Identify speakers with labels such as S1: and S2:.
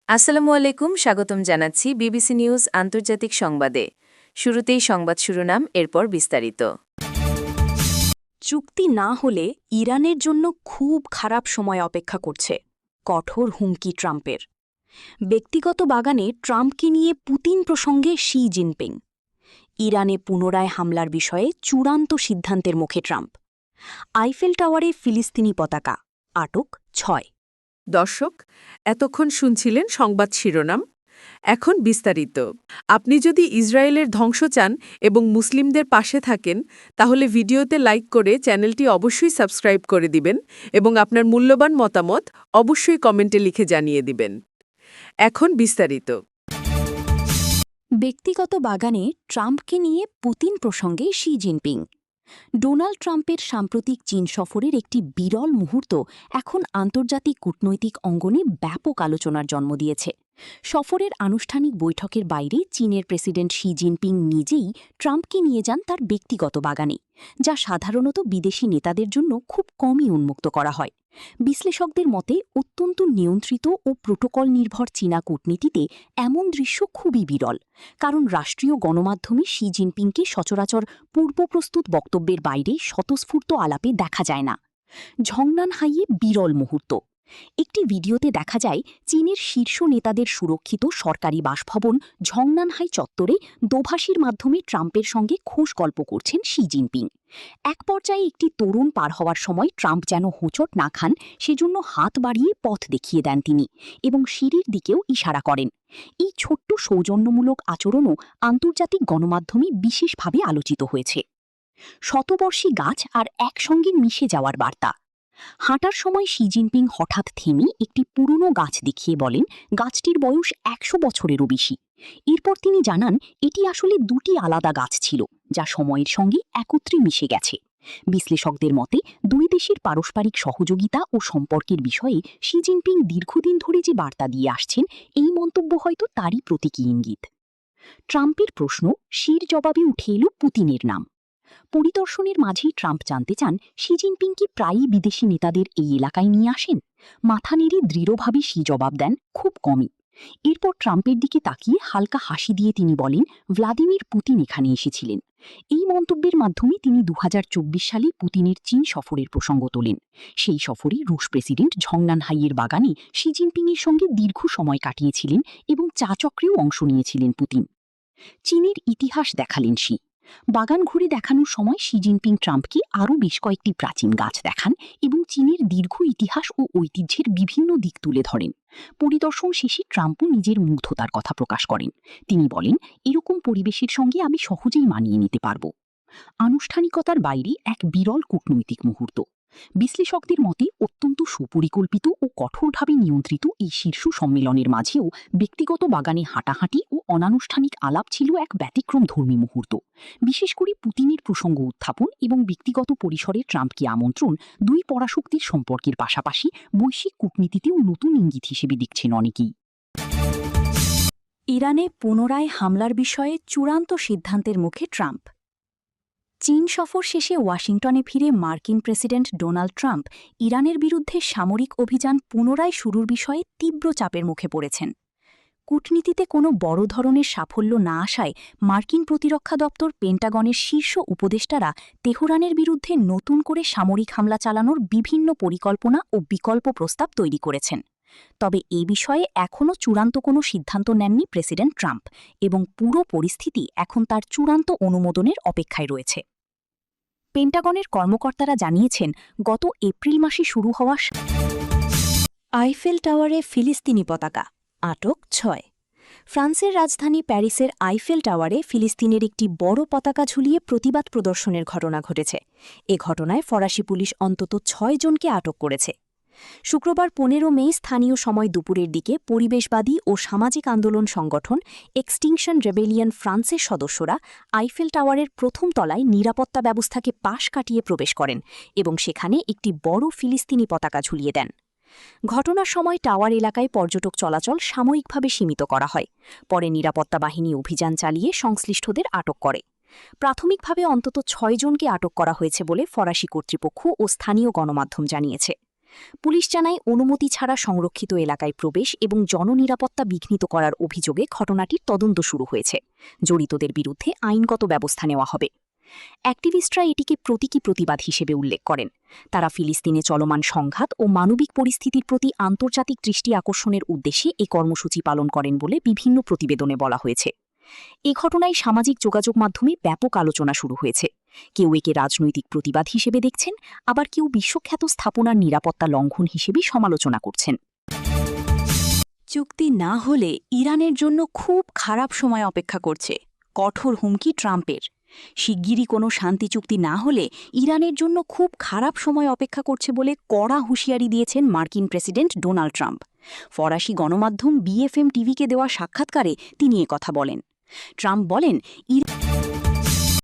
S1: আসসালামু আলাইকুম, স্বাগতম জানাচ্ছি বিবিসি নিউজ আন্তর্জাতিক সংবাদে। শুরুতেই সংবাদ শিরোনাম, এরপর বিস্তারিত।
S2: চুক্তি না হলে ইরানের জন্য খুব খারাপ সময় অপেক্ষা করছে, কঠোর হুমকি ট্রাম্পের। ব্যক্তিগত বাগানে ট্রাম্পকে নিয়ে পুতিন প্রসঙ্গে শি জিনপিং। ইরানে পুনরায় হামলার বিষয়ে চূড়ান্ত সিদ্ধান্তের মুখে ট্রাম্প। আইফেল টাওয়ারে ফিলিস্তিনি পতাকা, আটক 6।
S3: দর্শক, এতক্ষণ শুনছিলেন সংবাদ শিরোনাম। এখন বিস্তারিত। আপনি যদি ইসরায়েলের ধ্বংস চান এবং মুসলিমদের পাশে থাকেন, তাহলে ভিডিওতে লাইক করে চ্যানেলটি অবশ্যই সাবস্ক্রাইব করে দিবেন এবং আপনার মূল্যবান মতামত অবশ্যই কমেন্টে লিখে জানিয়ে দিবেন। এখন বিস্তারিত।
S2: ব্যক্তিগত বাগানে ট্রাম্পকে নিয়ে পুতিন প্রসঙ্গে শি জিনপিং। ডোনাল্ড ট্রাম্পের সাম্প্রতিক চীন সফরের একটি বিরল মুহূর্ত এখন আন্তর্জাতিক কূটনৈতিক অঙ্গনে ব্যাপক আলোচনার জন্ম দিয়েছে। সফরের আনুষ্ঠানিক বৈঠকের বাইরে চীনের প্রেসিডেন্ট শি জিনপিং নিজেই ট্রাম্পকে নিয়ে যান তার ব্যক্তিগত বাগানে, যা সাধারণত বিদেশি নেতাদের জন্য খুব কমই উন্মুক্ত করা হয়। বিশ্লেষকদের মতে অত্যন্ত নিয়ন্ত্রিত ও প্রোটোকল নির্ভর চীনা কূটনীতিতে এমন দৃশ্য খুবই বিরল, কারণ রাষ্ট্রীয় গণমাধ্যমে শি জিনপিংকে সচরাচর পূর্বপ্রস্তুত বক্তব্যের বাইরে স্বতঃস্ফূর্ত আলাপে দেখা যায় না। ঝংনানহাইয়ে বিরল মুহূর্ত। একটি ভিডিওতে দেখা যায় চীনের শীর্ষ নেতাদের সুরক্ষিত সরকারি বাসভবন ঝংনানহাই চত্বরে দোভাষীর মাধ্যমে ট্রাম্পের সঙ্গে খোশ গল্প করছেন শি জিনপিং। এক পর্যায়ে একটি তরুণ পার হওয়ার সময় ট্রাম্প যেন হোঁচট না খান সেজন্য হাত বাড়িয়ে পথ দেখিয়ে দেন তিনি এবং সিঁড়ির দিকেও ইশারা করেন। এই ছোট্ট সৌজন্যমূলক আচরণও আন্তর্জাতিক গণমাধ্যমে বিশেষভাবে আলোচিত হয়েছে। শতবর্ষী গাছ আর একসঙ্গে মিশে যাওয়ার বার্তা। হাঁটার সময় শি জিনপিং হঠাৎ থেমে একটি পুরনো গাছ দেখিয়ে বলেন গাছটির বয়স 100 বছরেরও বেশি। এরপর তিনি জানান এটি আসলে দুটি আলাদা গাছ ছিল, যা সময়ের সঙ্গে একত্রে মিশে গেছে। বিশ্লেষকদের মতে দুই দেশের পারস্পরিক সহযোগিতা ও সম্পর্কের বিষয়ে শি জিনপিং দীর্ঘদিন ধরে যে বার্তা দিয়ে আসছেন, এই মন্তব্য হয়তো তারই প্রতীকী ইঙ্গিত। ট্রাম্পের প্রশ্ন, শির জবাবে উঠে এল পুতিনের নাম। পরিদর্শনের মাঝেই ট্রাম্প জানতে চান শি জিনপিং কি প্রায়ই বিদেশি নেতাদের এই এলাকায় নিয়ে আসেন। মাথা নেড়ে দৃঢ়ভাবে শি জবাব দেন, খুব কমই। এরপর ট্রাম্পের দিকে তাকিয়ে হালকা হাসি দিয়ে তিনি বলেন ভ্লাদিমির পুতিন এখানে এসেছিলেন। এই মন্তব্যের মাধ্যমে তিনি 2024 সালে পুতিনের চীন সফরের প্রসঙ্গ তোলেন। সেই সফরে রুশ প্রেসিডেন্ট ঝংনানহাইয়ের বাগানে শি জিনপিংয়ের সঙ্গে দীর্ঘ সময় কাটিয়েছিলেন এবং চা চক্রেও অংশ নিয়েছিলেন পুতিন। চীনের ইতিহাস দেখালেন শি। বাগান ঘুরে দেখানোর সময় শি জিনপিং ট্রাম্পকে আরও বেশ কয়েকটি প্রাচীন গাছ দেখান এবং চীনের দীর্ঘ ইতিহাস ও ঐতিহ্যের বিভিন্ন দিক তুলে ধরেন। পরিদর্শন শেষে ট্রাম্পও নিজের মুগ্ধতার কথা প্রকাশ করেন। তিনি বলেন, এরকম পরিবেশের সঙ্গে আমি সহজেই মানিয়ে নিতে পারব। আনুষ্ঠানিকতার বাইরে এক বিরল কূটনৈতিক মুহূর্ত। বিশ্লেষকদের মতে অত্যন্ত সুপরিকল্পিত ও কঠোরভাবে নিয়ন্ত্রিত এই শীর্ষ সম্মেলনের মাঝেও ব্যক্তিগত বাগানে হাঁটাহাঁটি ও অনানুষ্ঠানিক আলাপ ছিল এক ব্যতিক্রমধর্মী মুহূর্ত। বিশেষ করে পুতিনের প্রসঙ্গ উত্থাপন এবং ব্যক্তিগত পরিসরে ট্রাম্পকে আমন্ত্রণ দুই পরাশক্তির সম্পর্কের পাশাপাশি বৈশ্বিক কূটনীতিতেও নতুন ইঙ্গিত হিসেবে দেখছেন অনেকেই। ইরানে পুনরায় হামলার বিষয়ে চূড়ান্ত সিদ্ধান্তের মুখে ট্রাম্প। চীন সফর শেষে ওয়াশিংটনে ফিরে মার্কিন প্রেসিডেন্ট ডোনাল্ড ট্রাম্প ইরানের বিরুদ্ধে সামরিক অভিযান পুনরায় শুরুর বিষয়ে তীব্র চাপের মুখে পড়েছেন। কূটনীতিতে কোনো বড় ধরনের সাফল্য না আসায় মার্কিন প্রতিরক্ষা দপ্তর পেন্টাগনের শীর্ষ উপদেষ্টারা তেহরানের বিরুদ্ধে নতুন করে সামরিক হামলা চালানোর বিভিন্ন পরিকল্পনা ও বিকল্প প্রস্তাব তৈরি করেছেন। তবে এই বিষয়ে এখনও চূড়ান্ত কোনো সিদ্ধান্ত নেননি প্রেসিডেন্ট ট্রাম্প এবং পুরো পরিস্থিতি এখন তার চূড়ান্ত অনুমোদনের অপেক্ষায় রয়েছে। পেন্টাগনের কর্মকর্তারা জানিয়েছেন গত এপ্রিল মাসে শুরু হওয়া আইফেল টাওয়ারে ফিলিস্তিনি পতাকা, আটক 6। ফ্রান্সের রাজধানী প্যারিসের আইফেল টাওয়ারে ফিলিস্তিনের একটি বড় পতাকা ঝুলিয়ে প্রতিবাদ প্রদর্শনের ঘটনা ঘটেছে। এ ঘটনায় ফরাসি পুলিশ অন্তত 6 জনকে আটক করেছে। শুক্রবার 15 মে স্থানীয় সময় দুপুরের দিকে পরিবেশবাদী ও সামাজিক আন্দোলন সংগঠন এক্সটিংশন রেবেলিয়ন ফ্রান্সের সদস্যরা আইফেল টাওয়ারের প্রথম তলায় নিরাপত্তা ব্যবস্থাকে পাশ কাটিয়ে প্রবেশ করেন এবং সেখানে একটি বড় ফিলিস্তিনি পতাকা ঝুলিয়ে দেন। ঘটনার সময় টাওয়ার এলাকায় পর্যটক চলাচল সাময়িকভাবে সীমিত করা হয়। পরে নিরাপত্তা বাহিনী অভিযান চালিয়ে সংশ্লিষ্টদের আটক করে। প্রাথমিকভাবে অন্তত 6 জনকে আটক করা হয়েছে বলে ফরাসি কর্তৃপক্ষ ও স্থানীয় গণমাধ্যম জানিয়েছে। পুলিশ জানায় অনুমতি ছাড়া সংরক্ষিত এলাকায় প্রবেশ এবং জননিরাপত্তা বিঘ্নিত করার অভিযোগে ঘটনাটির তদন্ত শুরু হয়েছে। জড়িতদের বিরুদ্ধে আইনগত ব্যবস্থা নেওয়া হবে। অ্যাক্টিভিস্টরা এটিকে প্রতীকী প্রতিবাদ হিসেবে উল্লেখ করেন। তারা ফিলিস্তিনে চলমান সংঘাত ও মানবিক পরিস্থিতির প্রতি আন্তর্জাতিক দৃষ্টি আকর্ষণের উদ্দেশ্যে এই কর্মসূচি পালন করেন বলে বিভিন্ন প্রতিবেদনে বলা হয়েছে। এ ঘটনায় সামাজিক যোগাযোগ মাধ্যমে ব্যাপক আলোচনা শুরু হয়েছে। কেউ একে রাজনৈতিক প্রতিবাদ হিসেবে দেখছেন, আবার কেউ বিশ্বখ্যাত স্থাপনার নিরাপত্তা লঙ্ঘন হিসেবে সমালোচনা করছেন। চুক্তি না হলে ইরানের জন্য খুব খারাপ সময় অপেক্ষা করছে, কঠোর হুমকি ট্রাম্পের। শিগগিরই কোনো শান্তি চুক্তি না হলে ইরানের জন্য খুব খারাপ সময় অপেক্ষা করছে বলে কড়া হুঁশিয়ারি দিয়েছেন মার্কিন প্রেসিডেন্ট ডোনাল্ড ট্রাম্প। ফরাসি গণমাধ্যম BFM টিভিকে দেওয়া সাক্ষাৎকারে তিনি কথা বলেন। ট্রাম্প বলেন,